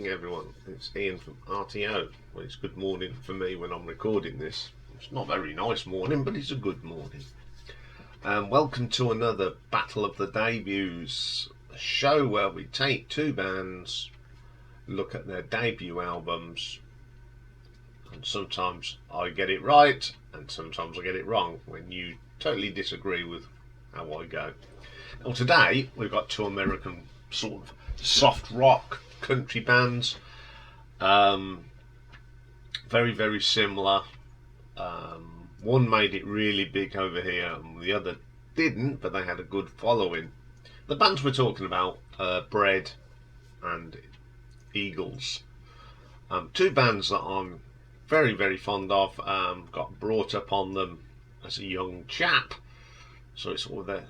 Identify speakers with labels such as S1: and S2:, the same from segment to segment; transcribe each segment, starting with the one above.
S1: morning, everyone. It's Ian from RTO. Well, it's good morning for me when I'm recording this. It's not a very nice morning, but it's a good morning. Welcome to another Battle of the Debuts, a show where we take two bands, look at their debut albums, and sometimes I get it right, and sometimes I get it wrong when you totally disagree with how I go. Well, today we've got two American sort of soft rock country bands, very similar. One made it really big over here and the other didn't, but they had a good following. The bands we're talking about are Bread and Eagles, two bands that I'm very fond of. Got brought up on them as a young chap, so it's sort of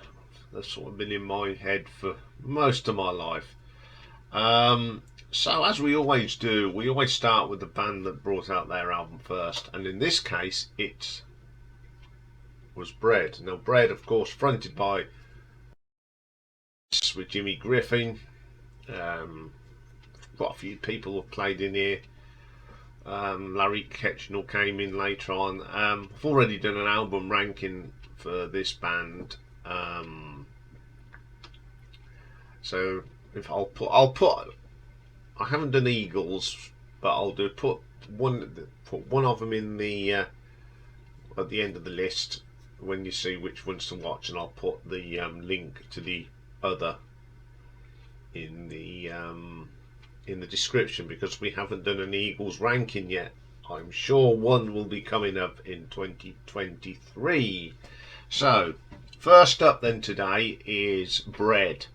S1: they've sort of been in my head for most of my life. So as we always do, we always start with the band that brought out their album first, and in this case it was Bread. Now Bread, of course, fronted by with Jimmy Griffin. Quite a few people have played in here. Larry Ketchnell came in later on. I've already done an album ranking for this band, so if I'll put I haven't done Eagles, but I'll put one of them in the at the end of the list when you see which ones to watch, and I'll put the link to the other in the description, because we haven't done an Eagles ranking yet. I'm sure one will be coming up in 2023. So first up then today is Bread.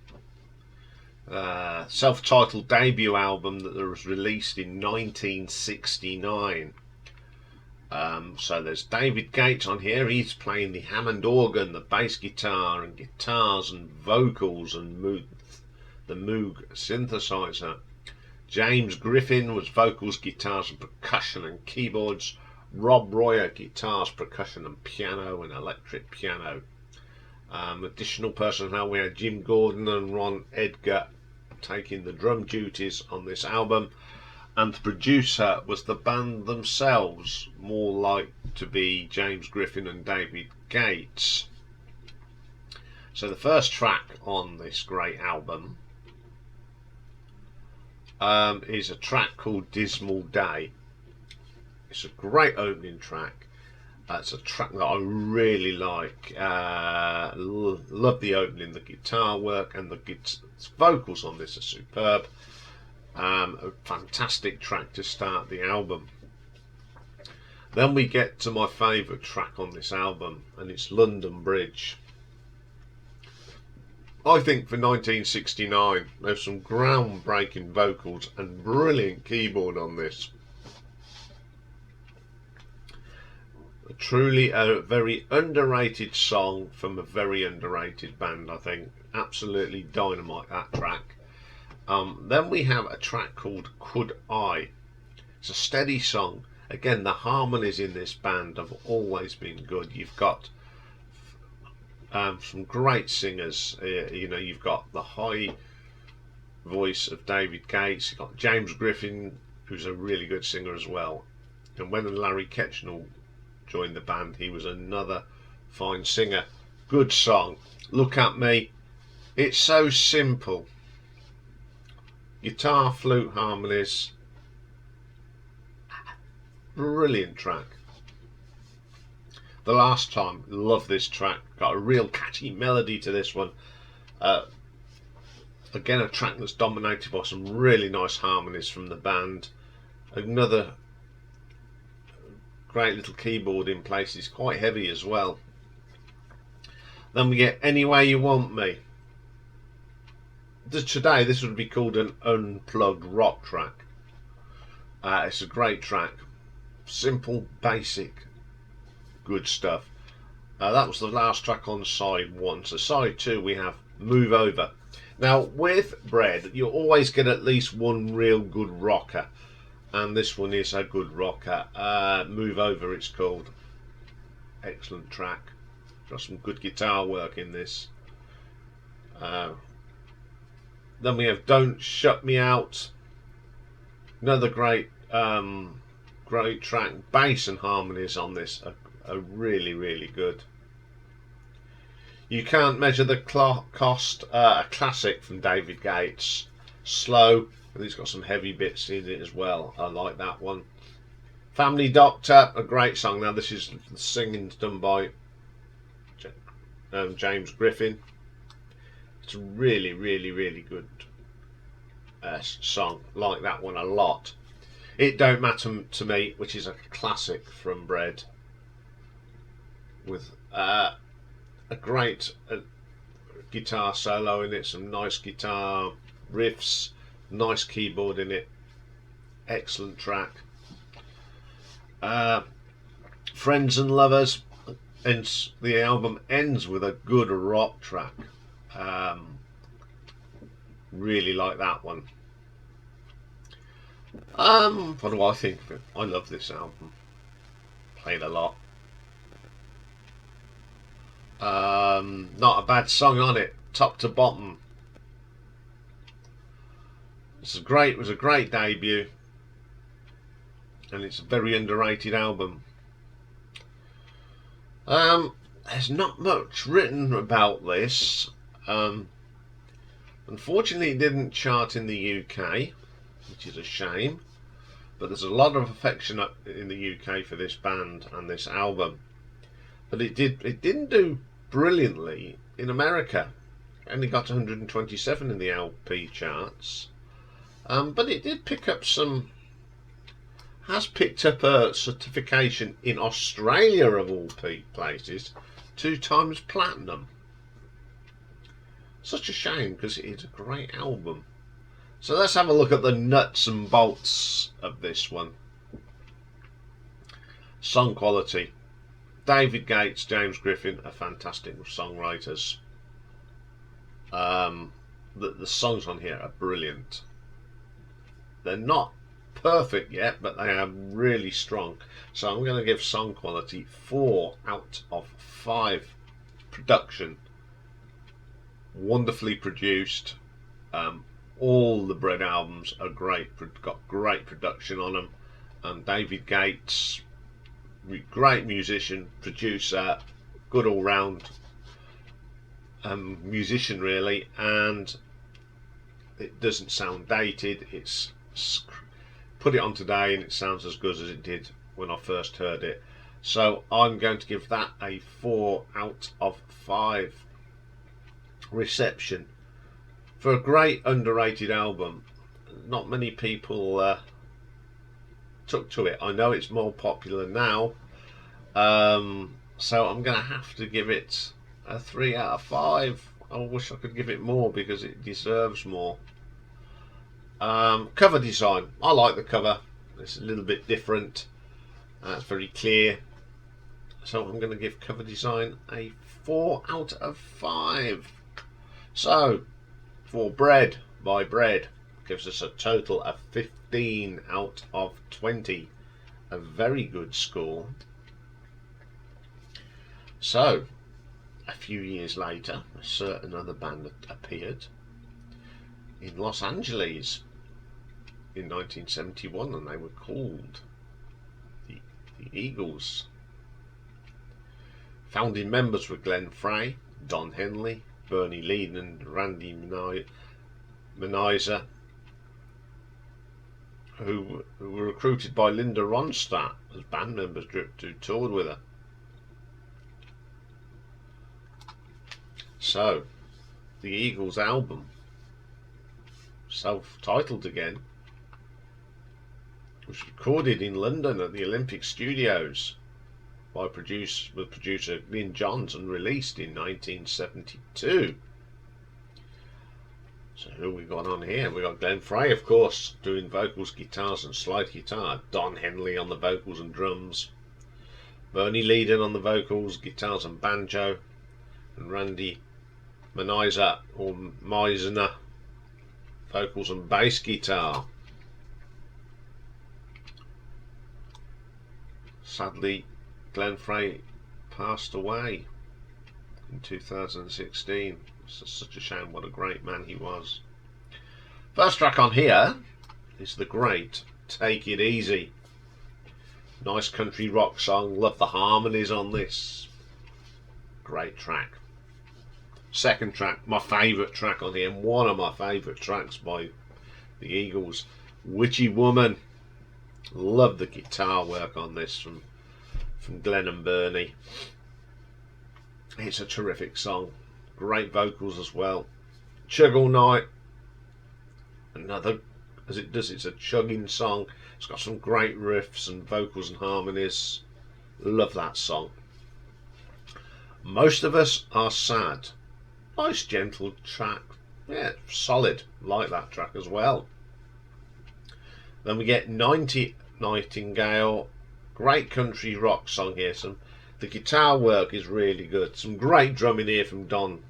S1: Self-titled debut album that was released in 1969. So there's David Gates on here. He's playing the Hammond organ, the bass guitar and guitars and vocals, and the Moog synthesizer. James Griffin was vocals, guitars and percussion and keyboards. Rob Royer, guitars, percussion and piano and electric piano. Additional personnel, we had Jim Gordon and Ron Edgar taking the drum duties on this album, and the producer was the band themselves, more like to be James Griffin and David Gates. So the first track on this great album is a track called Dismal Day. It's a great opening track. It's a track that I really like. Love the opening, the guitar work, and the vocals on this are superb. A fantastic track to start the album. Then we get to my favourite track on this album, and it's London Bridge. I think for 1969 there's some groundbreaking vocals and brilliant keyboard on this. Truly a very underrated song from a very underrated band, I think. Absolutely dynamite, that track. Then we have a track called Could I. It's a steady song. Again, the harmonies in this band have always been good. You've got some great singers. You've got the high voice of David Gates. You've got James Griffin, who's a really good singer as well. And when Larry Ketchnell joined the band, he was another fine singer. Good song. Look at Me. It's so simple. Guitar, flute harmonies. Brilliant track. The Last Time. Love this track. Got a real catchy melody to this one. Again, a track that's dominated by some really nice harmonies from the band. Another great little keyboard in places, quite heavy as well. Then we get Any Way You Want Me. Today this would be called an unplugged rock track. It's a great track, simple, basic, good stuff. That was the last track on side one. So side two we have Move Over. Now with Bread you always get at least one real good rocker, and this one is a good rocker. Move Over it's called. Excellent track. Got some good guitar work in this. Then we have Don't Shut Me Out. Another great track. Bass and harmonies on this are really, really good. You Can't Measure the Cost, a classic from David Gates. Slow, and he's got some heavy bits in it as well. I like that one. Family Doctor, a great song. Now this is the singing's done by James Griffin. It's a really, really, really good song. Like that one a lot. It Don't Matter to Me, which is a classic from Bread, with a great guitar solo in it, some nice guitar riffs, nice keyboard in it, excellent track. Friends and Lovers, and the album ends with a good rock track. Really like that one. What do I think of it? I love this album. Played a lot. Not a bad song on it, top to bottom. It was a great debut, and it's a very underrated album. There's not much written about this. Unfortunately, it didn't chart in the UK, which is a shame. But there's a lot of affection in the UK for this band and this album. But it didn't do brilliantly in America. It only got 127 in the LP charts. But it did pick up has picked up a certification in Australia of all places, 2 times platinum. Such a shame, because it is a great album. So let's have a look at the nuts and bolts of this one. Song quality. David Gates, James Griffin are fantastic songwriters. The songs on here are brilliant. They're not perfect yet, but they are really strong. So I'm going to give song quality 4 out of 5. Production, wonderfully produced. All the Bread albums are great, got great production on them. David Gates, great musician, producer, good all-round musician really, and it doesn't sound dated. It's put it on today and it sounds as good as it did when I first heard it. So I'm going to give that a 4 out of 5. Reception for a great underrated album. Not many people took to it. I know it's more popular now, so I'm going to have to give it a 3 out of 5. I wish I could give it more because it deserves more. Cover design. I like the cover. It's a little bit different. It's very clear. So I'm going to give cover design a 4 out of 5. So for Bread by Bread gives us a total of 15 out of 20. A very good score. So a few years later, a certain other band appeared in Los Angeles in 1971, and they were called the Eagles. Founding members were Glenn Frey, Don Henley, Bernie Leadon and Randy Menaiser, who were recruited by Linda Ronstadt as band members who toured with her. So, the Eagles album, self-titled again, was recorded in London at the Olympic Studios by producer Lynn Johns and released in 1972. So who we got on here? We got Glenn Frey, of course, doing vocals, guitars and slide guitar. Don Henley on the vocals and drums. Bernie Leadon on the vocals, guitars and banjo. And Randy Menaiser, or Meisner, vocals and bass guitar. Sadly, Glenn Frey passed away in 2016. It's such a shame. What a great man he was. First track on here is the great Take It Easy. Nice country rock song. Love the harmonies on this. Great track. Second track, my favourite track on here, and one of my favourite tracks by the Eagles, Witchy Woman. Love the guitar work on this from Glenn and Bernie. It's a terrific song. Great vocals as well. Chug All Night. Another, as it does, it's a chugging song. It's got some great riffs and vocals and harmonies. Love that song. Most of Us Are Sad. Nice gentle track. Yeah, solid. Like that track as well. Then we get Nightingale. Great country rock song here. The guitar work is really good. Some great drumming here from Don.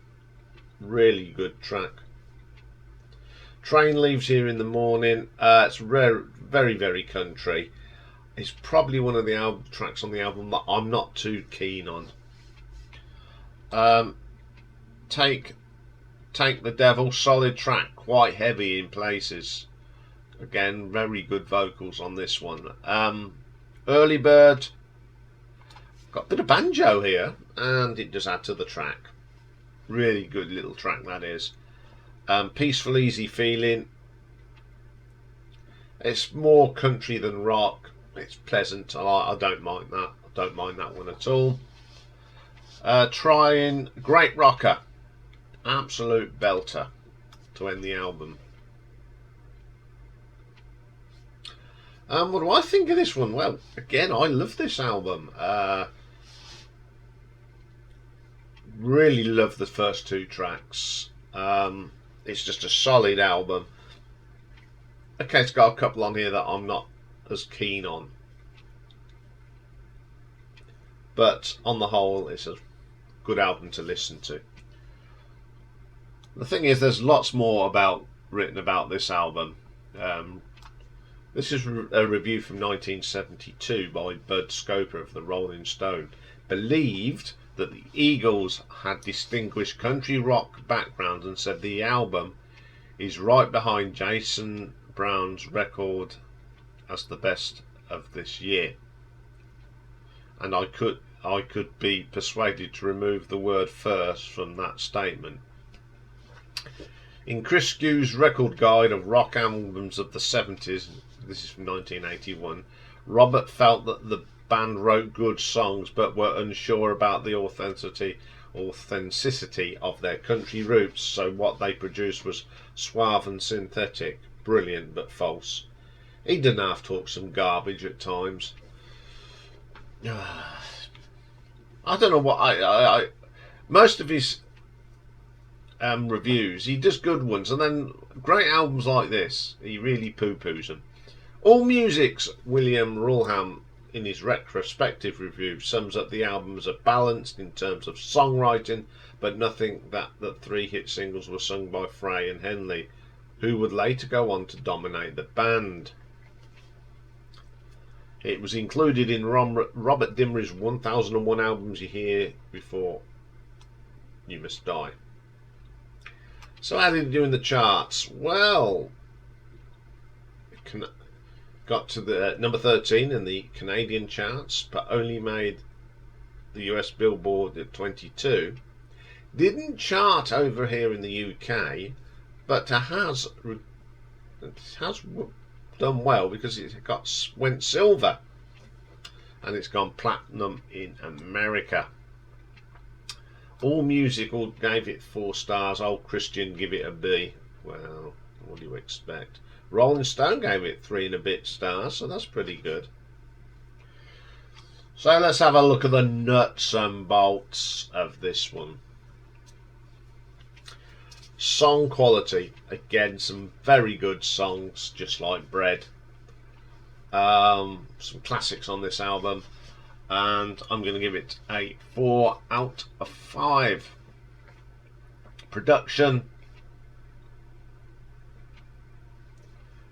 S1: Really good track. Train Leaves Here in the Morning. It's very, very country. It's probably one of the tracks on the album that I'm not too keen on. Take the Devil, solid track, quite heavy in places. Again, very good vocals on this one. Earlybird, got a bit of banjo here, and it does add to the track. Really good little track that is. Peaceful Easy Feeling. It's more country than rock. It's pleasant. I don't mind that. I don't mind that one at all. Tryin, great rocker. Absolute belter to end the album. What do I think of this one? Well, again, I love this album. Really love the first two tracks. It's just a solid album. Okay, it's got a couple on here that I'm not as keen on, but on the whole, it's a good album to listen to. The thing is, there's lots more written about this album. This is a review from 1972 by Bud Scoper of the Rolling Stone. Believed that the Eagles had distinguished country rock backgrounds and said the album is right behind Jason Brown's record as the best of this year. And I could be persuaded to remove the word first from that statement. In Chris Skew's record guide of rock albums of the 70s, this is from 1981, Robert felt that the band wrote good songs but were unsure about the authenticity of their country roots, so what they produced was suave and synthetic, brilliant but false. He didn't have to talk some garbage at times. I don't know what I most of his reviews, he does good ones, and then great albums like this, he really poo-poos them. All Music's William Rulham, in his retrospective review, sums up the album as a balanced in terms of songwriting, but nothing that the three hit singles were sung by Frey and Henley, who would later go on to dominate the band. It was included in Robert Dimmery's 1001 Albums You Hear Before You Must Die. So how did it do in the charts? Well, it got to the number 13 in the Canadian charts, but only made the US Billboard at 22. Didn't chart over here in the UK, but has done well because it went silver, and it's gone platinum in America. All Music gave it 4 stars. Old Christian give it a B. Well, what do you expect? Rolling Stone gave it 3 and a bit stars, so that's pretty good. So let's have a look at the nuts and bolts of this one. Song quality, again, some very good songs, just like bread. Some classics on this album, and I'm going to give it a 4 out of 5. Production,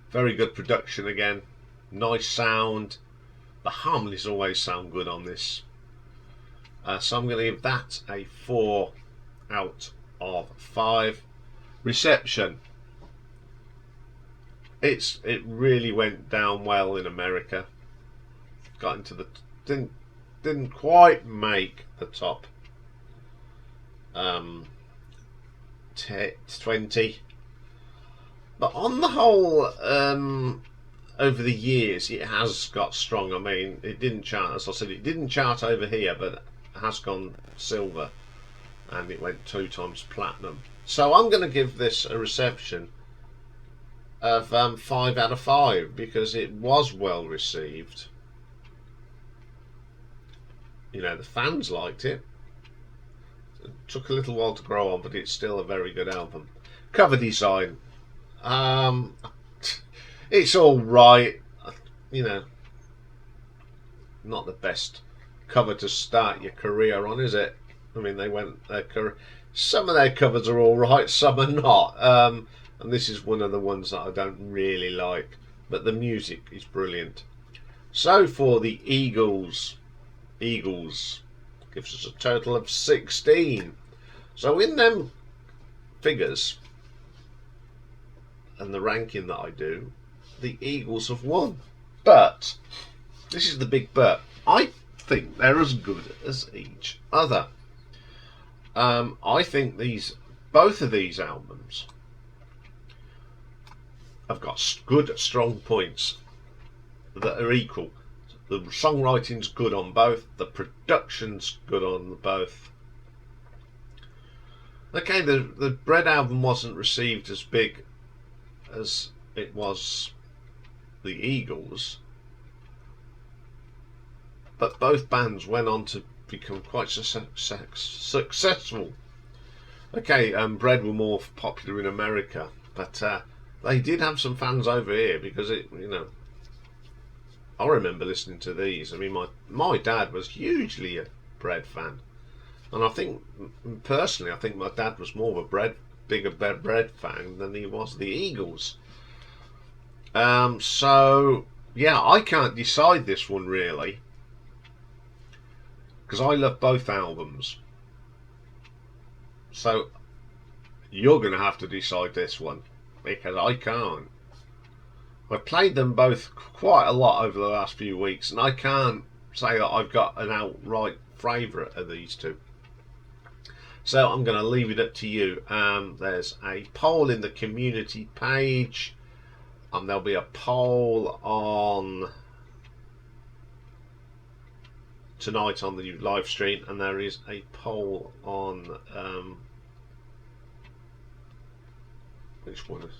S1: very good production again, nice sound. The harmonies always sound good on this, so I'm going to give that a 4 out of 5. Reception, It really went down well in America. Got into the didn't quite make the top 20, but on the whole, over the years it has got strong. I mean, it didn't chart, as I said, it didn't chart over here, but it has gone silver, and it went 2 times platinum. So I'm going to give this a reception of 5 out of 5 because it was well received. You know, the fans liked it. It took a little while to grow on, but it's still a very good album. Cover design, it's all right. You know, not the best cover to start your career on, is it? I mean, some of their covers are all right, some are not. And this is one of the ones that I don't really like, but the music is brilliant. So for the Eagles gives us a total of 16. So in them figures and the ranking that I do, the Eagles have won. But this is the big but. I think they're as good as each other. I think both of these albums have got good, strong points that are equal. The songwriting's good on both. The production's good on both. Okay, the Bread album wasn't received as big as it was the Eagles, but both bands went on to become quite successful. Okay, Bread were more popular in America, but they did have some fans over here because I remember listening to these. I mean, my dad was hugely a Bread fan, and I think personally, I think my dad was more of a bigger Bread fan than he was the Eagles. So yeah, I can't decide this one really because I love both albums. So you're going to have to decide this one because I can't. I've played them both quite a lot over the last few weeks, and I can't say that I've got an outright favourite of these two. So I'm going to leave it up to you. There's a poll in the community page, and there'll be a poll on tonight on the live stream, and there is a poll on which one is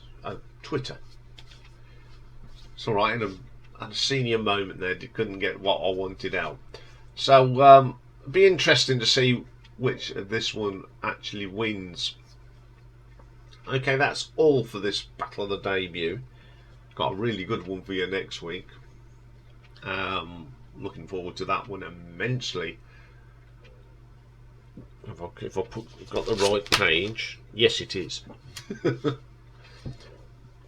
S1: Twitter. It's alright, and a senior moment there, couldn't get what I wanted out. So be interesting to see which of this one actually wins. Okay, that's all for this Battle of the Debut. Got a really good one for you next week. Looking forward to that one immensely. If I've got the right page, yes it is.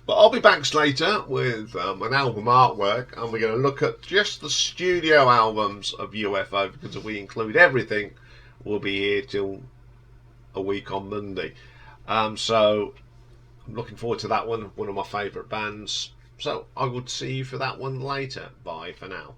S1: But I'll be back later with an album artwork, and we're going to look at just the studio albums of UFO because if we include everything, we'll be here till a week on Monday. So I'm looking forward to that one of my favourite bands. So I will see you for that one later. Bye for now.